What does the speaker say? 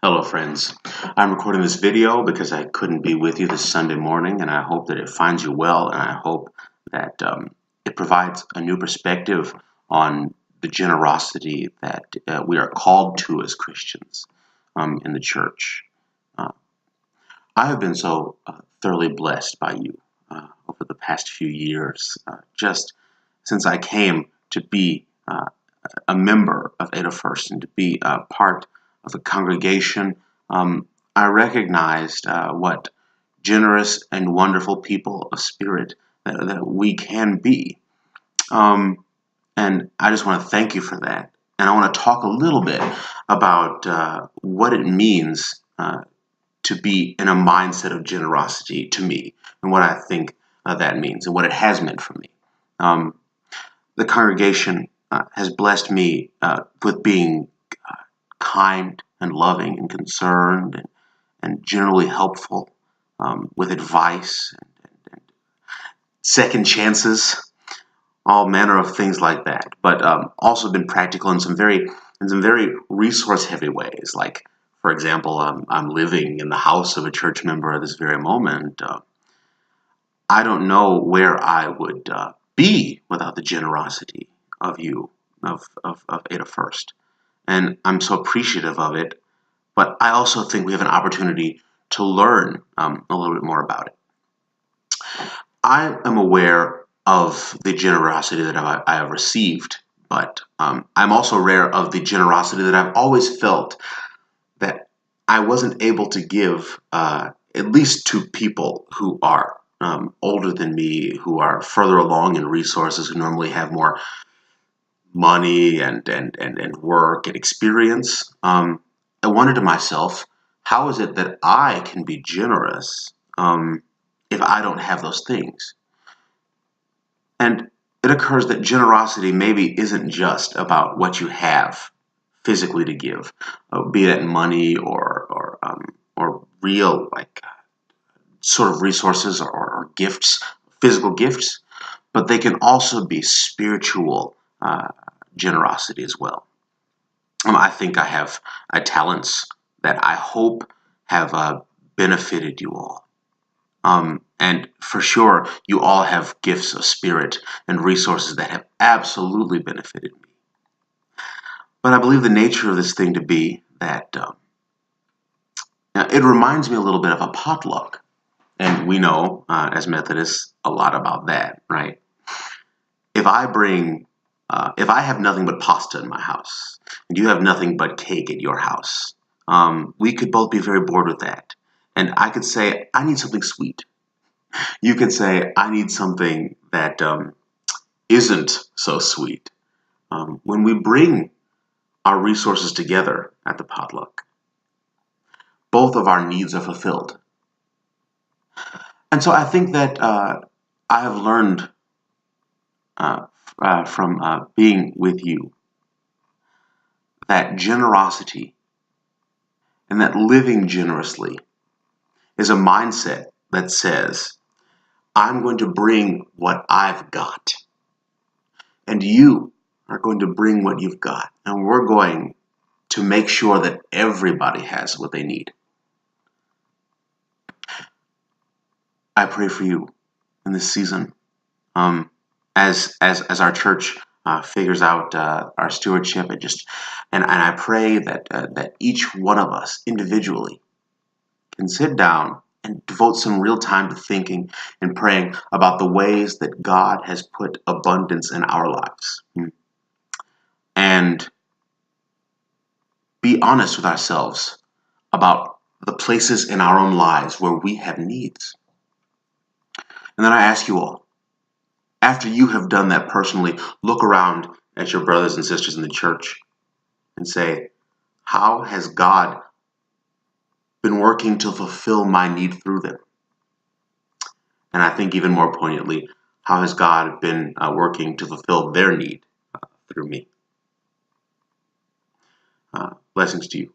Hello friends, I'm recording this video because I couldn't be with you this Sunday morning, and I hope that it finds you well, and I hope that it provides a new perspective on the generosity that we are called to as Christians in the church. Uh, I have been so thoroughly blessed by you over the past few years, just since I came to be a member of Ada First and to be a part of the congregation. I recognized what generous and wonderful people of spirit that we can be. And I just want to thank you for that. And I want to talk a little bit about what it means to be in a mindset of generosity to me, and what I think that means, and what it has meant for me. The congregation has blessed me with being kind and loving and concerned and generally helpful, with advice and second chances, all manner of things like that. But also been practical in some very resource heavy ways. Like, for example, I'm living in the house of a church member at this very moment. I don't know where I would be without the generosity of you, of Ada First. And I'm so appreciative of it. But I also think we have an opportunity to learn a little bit more about it. I am aware of the generosity that I have received, but I'm also aware of the generosity that I've always felt that I wasn't able to give, at least to people who are older than me, who are further along in resources, who normally have more money and work and experience. I wondered to myself, how is it that I can be generous if I don't have those things? And it occurs that generosity maybe isn't just about what you have physically to give, be it money or real, like, sort of resources or gifts, physical gifts, but they can also be spiritual generosity as well. I think I have talents that I hope have benefited you all. And for sure, you all have gifts of spirit and resources that have absolutely benefited me. But I believe the nature of this thing to be that it reminds me a little bit of a potluck. And we know, as Methodists, a lot about that, right? If if I have nothing but pasta in my house, and you have nothing but cake at your house, we could both be very bored with that. And I could say, I need something sweet. You could say, I need something that isn't so sweet. When we bring our resources together at the potluck, both of our needs are fulfilled. And so I think that I have learned from being with you that generosity and that living generously is a mindset that says, I'm going to bring what I've got, and you are going to bring what you've got, and we're going to make sure that everybody has what they need. I pray for you in this season, as our church figures out our stewardship, and I pray that that each one of us individually can sit down and devote some real time to thinking and praying about the ways that God has put abundance in our lives, and be honest with ourselves about the places in our own lives where we have needs. And then I ask you all, after you have done that personally, look around at your brothers and sisters in the church and say, how has God been working to fulfill my need through them? And I think even more poignantly, how has God been working to fulfill their need through me? Blessings to you.